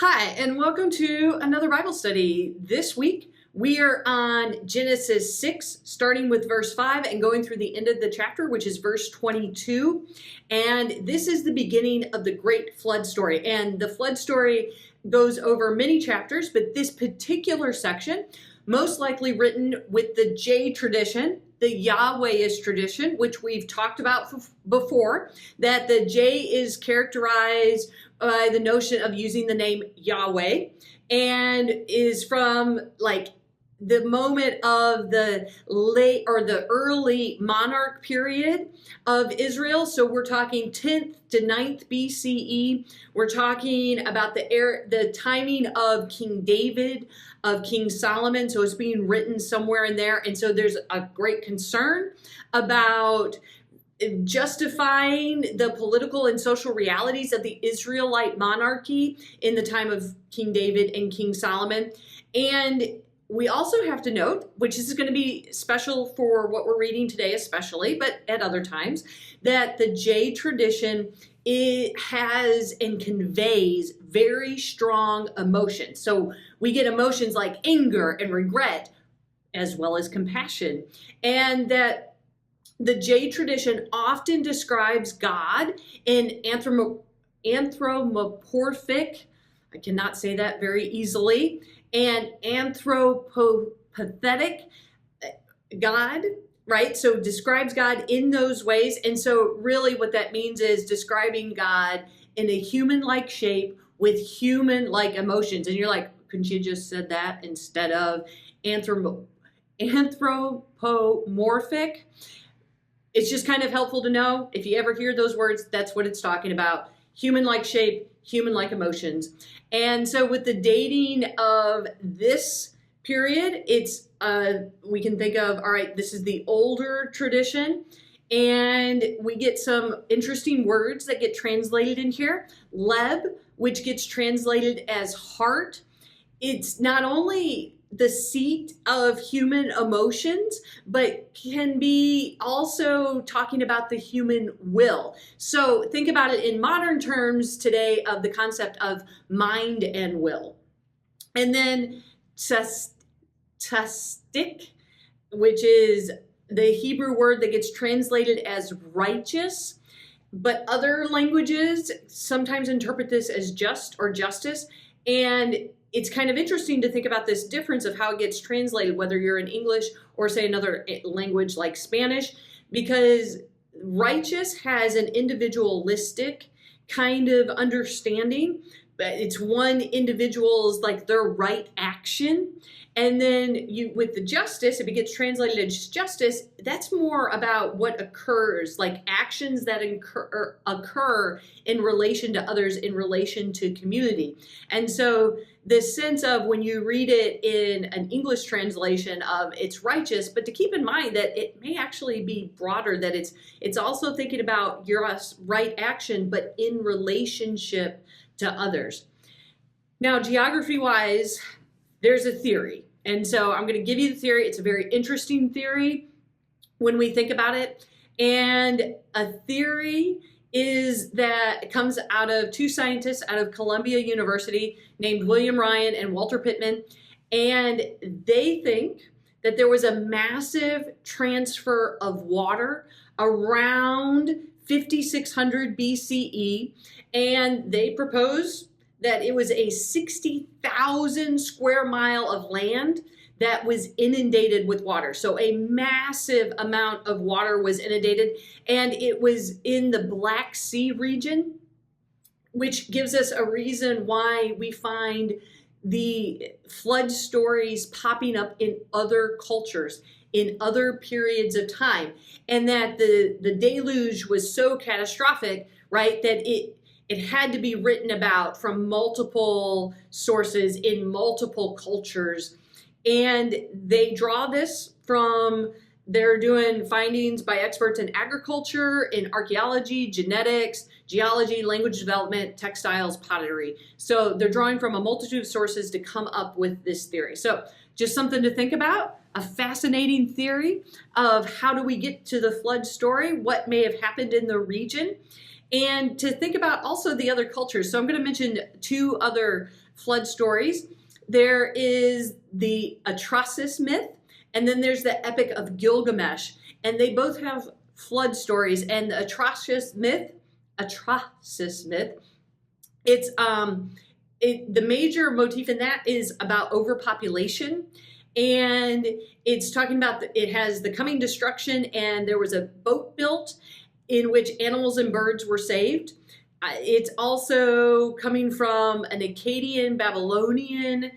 Hi, and welcome to another Bible study. This week, we are on Genesis 6, starting with verse 5 and going through the end of the chapter, which is verse 22. And this is the beginning of the great flood story. And the flood story goes over many chapters, but this particular section, most likely written with the J tradition, the Yahwehist tradition, which we've talked about before, that the J is characterized by the notion of using the name Yahweh, and is from like the moment of the late or the early monarch period of Israel. So we're talking 10th to 9th BCE. We're talking about the timing of King David, of King Solomon. So it's being written somewhere in there. And so there's a great concern about justifying the political and social realities of the Israelite monarchy in the time of King David and King Solomon. And we also have to note, which is going to be special for what we're reading today especially, but at other times, that the J tradition, it has and conveys very strong emotions. So we get emotions like anger and regret, as well as compassion. And that the J tradition often describes God in anthropomorphic, I cannot say that very easily, and anthropopathetic God, right? So describes God in those ways. And so really what that means is describing God in a human-like shape with human-like emotions. And you're like, couldn't you just said that instead of anthropomorphic? It's just kind of helpful to know. If you ever hear those words, that's what it's talking about. Human-like shape, human-like emotions. And so with the dating of this period, it's we can think of, all right, this is the older tradition. And we get some interesting words that get translated in here. Leb, which gets translated as heart. It's not only the seat of human emotions, but can be also talking about the human will. So think about it in modern terms today of the concept of mind and will. And then tzaddik, which is the Hebrew word that gets translated as righteous, but other languages sometimes interpret this as just or justice. And it's kind of interesting to think about this difference of how it gets translated, whether you're in English or say another language like Spanish, because righteous has an individualistic kind of understanding, but it's one individual's like their right action. And then you with the justice, if it gets translated as justice, that's more about what occurs, like actions that occur in relation to others, in relation to community. And so this sense of when you read it in an English translation of it's righteous, but to keep in mind that it may actually be broader, that it's also thinking about your right action, but in relationship to others. Now, geography-wise, there's a theory. And so I'm going to give you the theory. It's a very interesting theory when we think about it. And a theory is that it comes out of two scientists out of Columbia University named William Ryan and Walter Pittman. And they think that there was a massive transfer of water around 5600 BCE. And they propose that it was a 60,000 square mile of land that was inundated with water. So a massive amount of water was inundated, and it was in the Black Sea region, which gives us a reason why we find the flood stories popping up in other cultures, in other periods of time, and that the deluge was so catastrophic, right, that it had to be written about from multiple sources in multiple cultures. And they draw this from, they're doing findings by experts in agriculture, in archaeology, genetics, geology, language development, textiles, pottery. So they're drawing from a multitude of sources to come up with this theory. So just something to think about, a fascinating theory of how do we get to the flood story, what may have happened in the region. and to think about also the other cultures. So I'm going to mention two other flood stories. There is the Atrahasis myth, and then there's the Epic of Gilgamesh, and they both have flood stories. And the Atrahasis myth, it's the major motif in that is about overpopulation, and it's talking about it has the coming destruction, and there was a boat built in which animals and birds were saved. It's also coming from an Akkadian Babylonian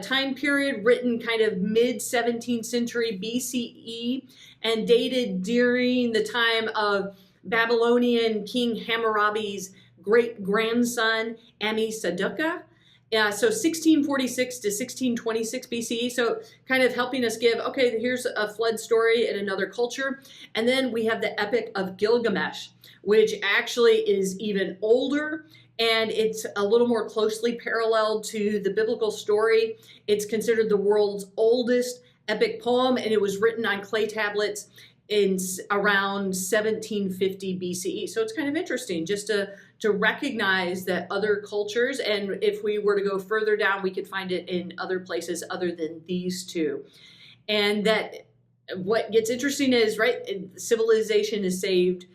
time period, written kind of mid 17th century BCE and dated during the time of Babylonian King Hammurabi's great grandson Ammi-Saduqa. So 1646 to 1626 BCE. So kind of helping us give, okay, here's a flood story in another culture. And then we have the Epic of Gilgamesh, which actually is even older, and it's a little more closely paralleled to the biblical story. It's considered the world's oldest epic poem, and it was written on clay tablets in around 1750 BCE. So it's kind of interesting just to recognize that other cultures, and if we were to go further down, we could find it in other places other than these two. And that what gets interesting is, right, civilization is saved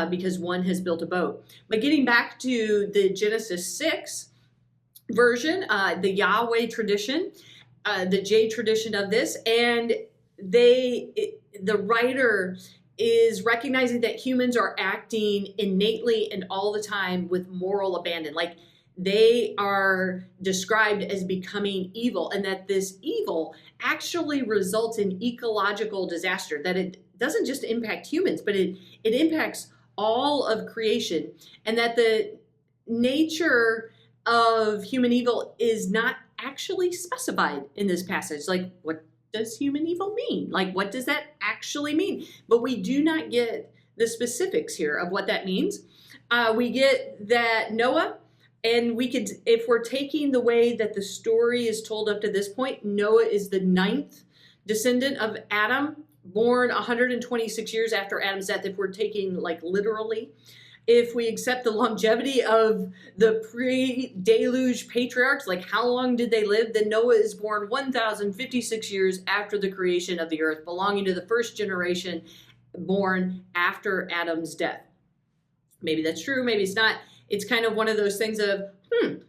because one has built a boat. But getting back to the Genesis 6 version, the Yahweh tradition, the J tradition of this, and the writer is recognizing that humans are acting innately and all the time with moral abandon. Like they are described as becoming evil, and that this evil actually results in ecological disaster, that it doesn't just impact humans, but it impacts all of creation, and that the nature of human evil is not actually specified in this passage. Like, what does human evil mean? Like, what does that actually mean? But we do not get the specifics here of what that means. We get that Noah, and we could, if we're taking the way that the story is told up to this point, Noah is the 9th descendant of Adam, born 126 years after Adam's death, if we're taking like literally. If we accept the longevity of the pre-deluge patriarchs, like how long did they live, then Noah is born 1,056 years after the creation of the earth, belonging to the first generation born after Adam's death. Maybe that's true, maybe it's not. It's kind of one of those things of,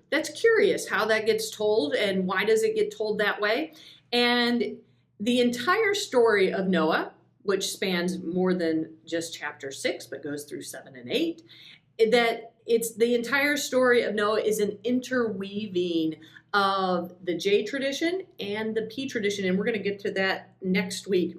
that's curious how that gets told, and why does it get told that way? And the entire story of Noah, which spans more than just chapter 6, but goes through 7 and 8, that it's the entire story of Noah is an interweaving of the J tradition and the P tradition. And we're going to get to that next week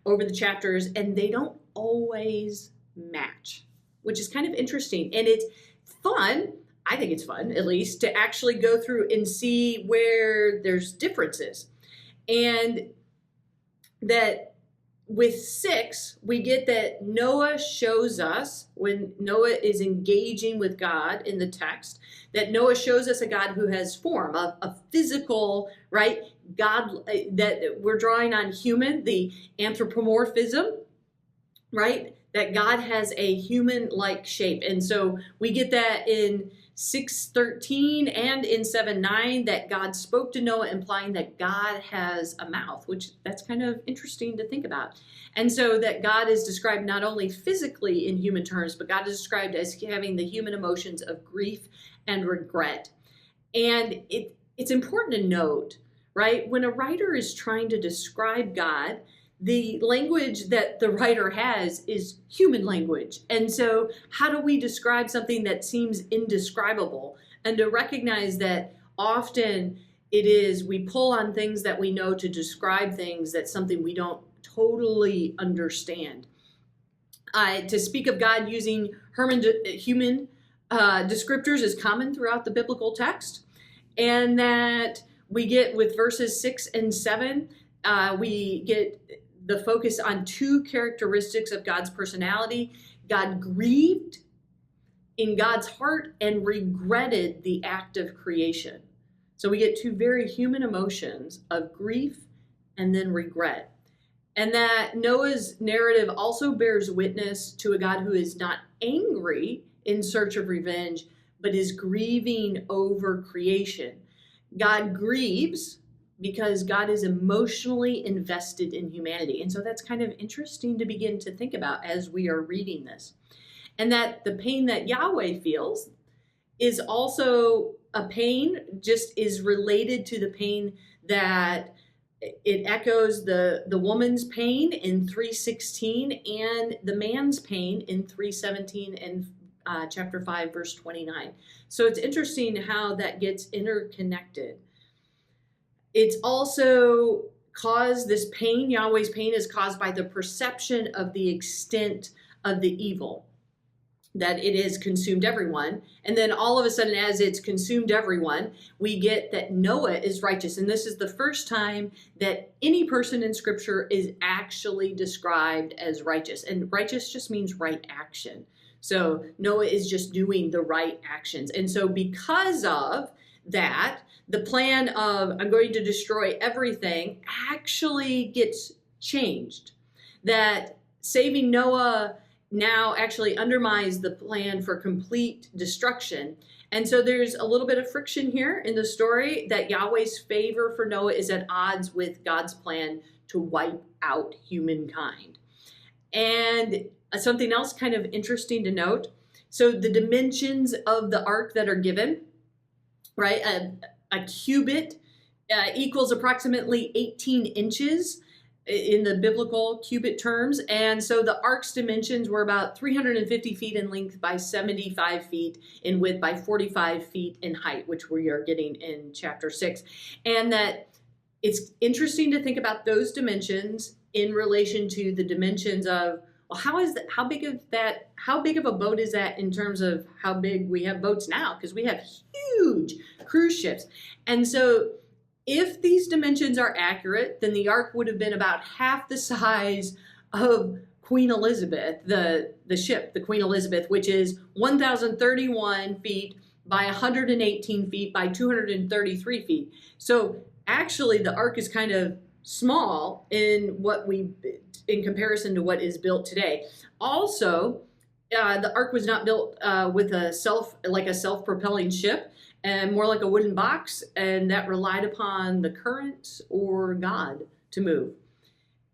over the chapters, and they don't always match, which is kind of interesting. And it's fun, I think it's fun at least, to actually go through and see where there's differences. And that with 6, we get that Noah shows us, when Noah is engaging with God in the text, that Noah shows us a God who has form, a physical, right? God, that we're drawing on human, the anthropomorphism, right? That God has a human-like shape. And so we get that in 6:13 and in 7:9, that God spoke to Noah, implying that God has a mouth, which that's kind of interesting to think about. And so that God is described not only physically in human terms, but God is described as having the human emotions of grief and regret. And it's important to note, right, when a writer is trying to describe God, the language that the writer has is human language. And so how do we describe something that seems indescribable? And to recognize that often it is, we pull on things that we know to describe things that's something we don't totally understand. To speak of God using human descriptors is common throughout the biblical text. And that we get with verses 6 and 7, we get the focus on 2 characteristics of God's personality. God grieved in God's heart and regretted the act of creation. So we get 2 very human emotions of grief and then regret. And that Noah's narrative also bears witness to a God who is not angry in search of revenge, but is grieving over creation. God grieves because God is emotionally invested in humanity. And so that's kind of interesting to begin to think about as we are reading this. And that the pain that Yahweh feels is also a pain, just is related to the pain that it echoes the woman's pain in 3:16 and the man's pain in 3:17 and chapter 5 verse 29. So it's interesting how that gets interconnected. It's also caused, this pain, Yahweh's pain, is caused by the perception of the extent of the evil, that it has consumed everyone. And then all of a sudden, as it's consumed everyone, we get that Noah is righteous. And this is the first time that any person in Scripture is actually described as righteous. And righteous just means right action. So Noah is just doing the right actions. And so because of that, the plan of I'm going to destroy everything actually gets changed. That saving Noah now actually undermines the plan for complete destruction. And so there's a little bit of friction here in the story, that Yahweh's favor for Noah is at odds with God's plan to wipe out humankind. And something else kind of interesting to note. So the dimensions of the ark that are given, right? A cubit equals approximately 18 inches in the biblical cubit terms. And so the ark's dimensions were about 350 feet in length by 75 feet in width by 45 feet in height, which we are getting in chapter 6. And that it's interesting to think about those dimensions in relation to the dimensions of, well, how big of a boat is that in terms of how big we have boats now? Because we have huge cruise ships. And so if these dimensions are accurate, then the ark would have been about half the size of Queen Elizabeth, the ship, the Queen Elizabeth, which is 1,031 feet by 118 feet by 233 feet. So actually the ark is kind of small in comparison to what is built today. Also, the ark was not built with a self-propelling ship, and more like a wooden box, and that relied upon the current or God to move.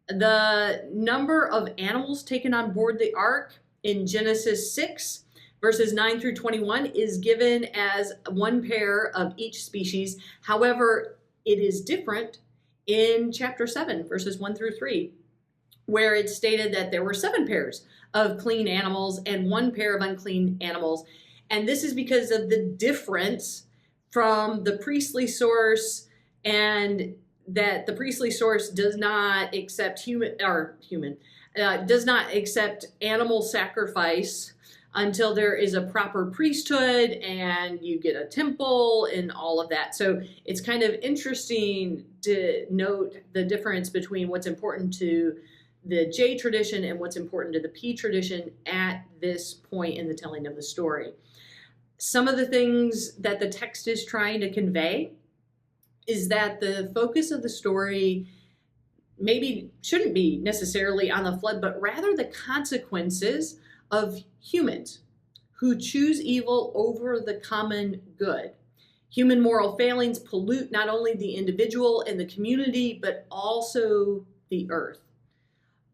The number of animals taken on board the ark in Genesis 6, verses 9 through 21, is given as one pair of each species. However, it is different in chapter 7, verses 1 through 3, where it's stated that there were 7 pairs of clean animals and 1 pair of unclean animals. And this is because of the difference from the priestly source, and that the priestly source does not accept does not accept animal sacrifice until there is a proper priesthood and you get a temple and all of that. So it's kind of interesting to note the difference between what's important to the J tradition and what's important to the P tradition at this point in the telling of the story. Some of the things that the text is trying to convey is that the focus of the story maybe shouldn't be necessarily on the flood, but rather the consequences of humans who choose evil over the common good. Human moral failings pollute not only the individual and the community, but also the earth.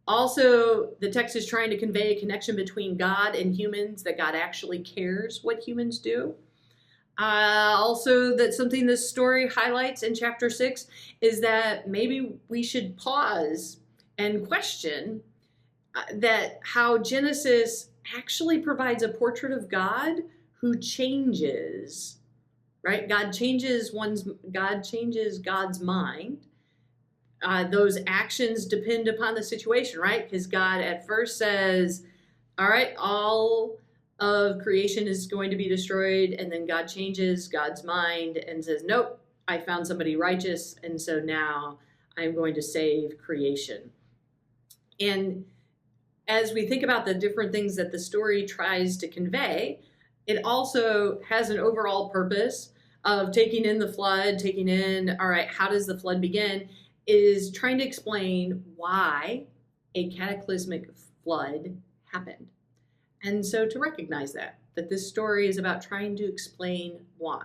Also, the text is trying to convey a connection between God and humans, that God actually cares what humans do. Also, that something this story highlights in chapter 6 is that maybe we should pause and question that how Genesis actually provides a portrait of God who changes, right? God changes God's mind. Those actions depend upon the situation, right? Because God at first says, all right, all of creation is going to be destroyed. And then God changes God's mind and says, nope, I found somebody righteous. And so now I'm going to save creation. And as we think about the different things that the story tries to convey, it also has an overall purpose of taking in the flood, all right, how does the flood begin? Is trying to explain why a cataclysmic flood happened. And so to recognize that, that this story is about trying to explain why,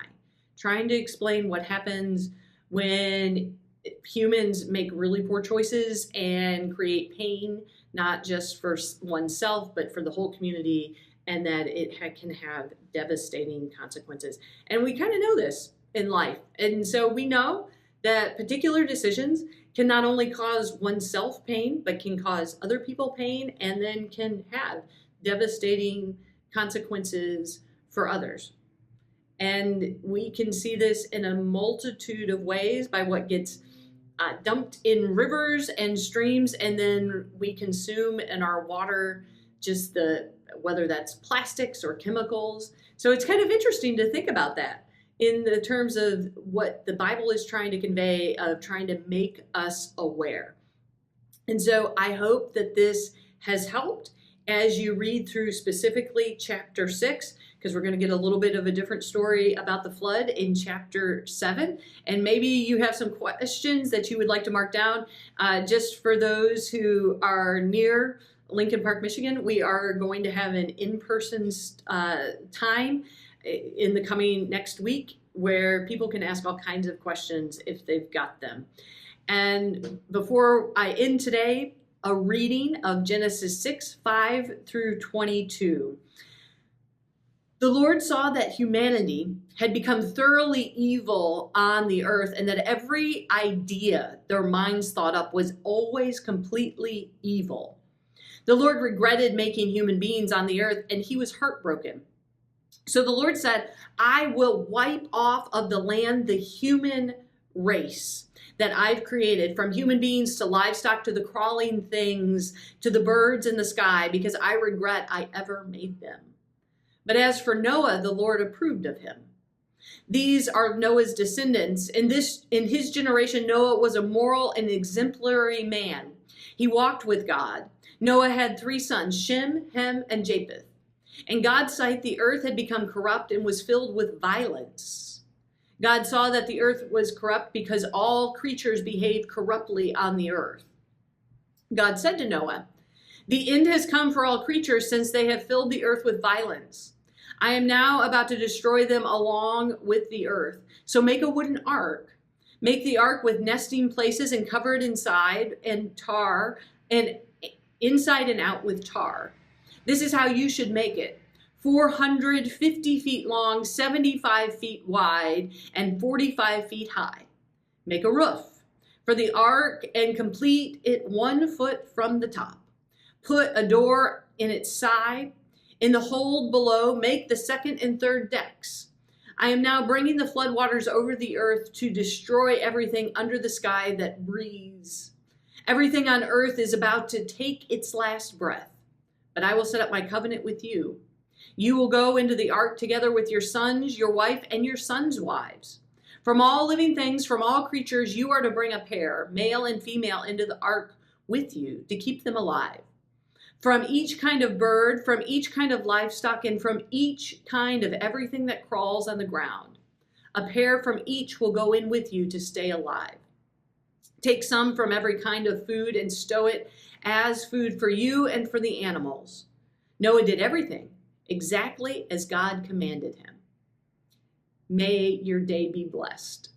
trying to explain what happens when humans make really poor choices and create pain, not just for oneself, but for the whole community, and that it can have devastating consequences. And we kind of know this in life. And so we know that particular decisions can not only cause oneself pain, but can cause other people pain, and then can have devastating consequences for others. And we can see this in a multitude of ways by what gets dumped in rivers and streams, and then we consume in our water, just whether that's plastics or chemicals. So it's kind of interesting to think about that in the terms of what the Bible is trying to convey, of trying to make us aware. And so I hope that this has helped as you read through specifically chapter 6, because we're going to get a little bit of a different story about the flood in chapter 7. And maybe you have some questions that you would like to mark down. Just for those who are near Lincoln Park, Michigan, we are going to have an in-person time in the coming next week where people can ask all kinds of questions if they've got them. And before I end today, a reading of Genesis 6:5 through 22. The Lord saw that humanity had become thoroughly evil on the earth, and that every idea their minds thought up was always completely evil. The Lord regretted making human beings on the earth, and he was heartbroken. So the Lord said, I will wipe off of the land the human race that I've created, from human beings to livestock to the crawling things to the birds in the sky, because I regret I ever made them. But as for Noah, the Lord approved of him. These are Noah's descendants. In his generation, Noah was a moral and exemplary man. He walked with God. Noah had 3 sons, Shem, Ham, and Japheth. In God's sight, the earth had become corrupt and was filled with violence. God saw that the earth was corrupt because all creatures behaved corruptly on the earth. God said to Noah, the end has come for all creatures, since they have filled the earth with violence. I am now about to destroy them along with the earth. So make a wooden ark. Make the ark with nesting places and cover it inside and inside and out with tar. This is how you should make it: 450 feet long, 75 feet wide, and 45 feet high. Make a roof for the ark and complete it 1 foot from the top. Put a door in its side. In the hold below, make the 2nd and 3rd decks. I am now bringing the floodwaters over the earth to destroy everything under the sky that breathes. Everything on earth is about to take its last breath. But I will set up my covenant with you. You will go into the ark together with your sons, your wife, and your sons' wives. From all living things, from all creatures, you are to bring a pair, male and female, into the ark with you to keep them alive. From each kind of bird, from each kind of livestock, and from each kind of everything that crawls on the ground. A pair from each will go in with you to stay alive. Take some from every kind of food and stow it as food for you and for the animals. Noah did everything exactly as God commanded him. May your day be blessed.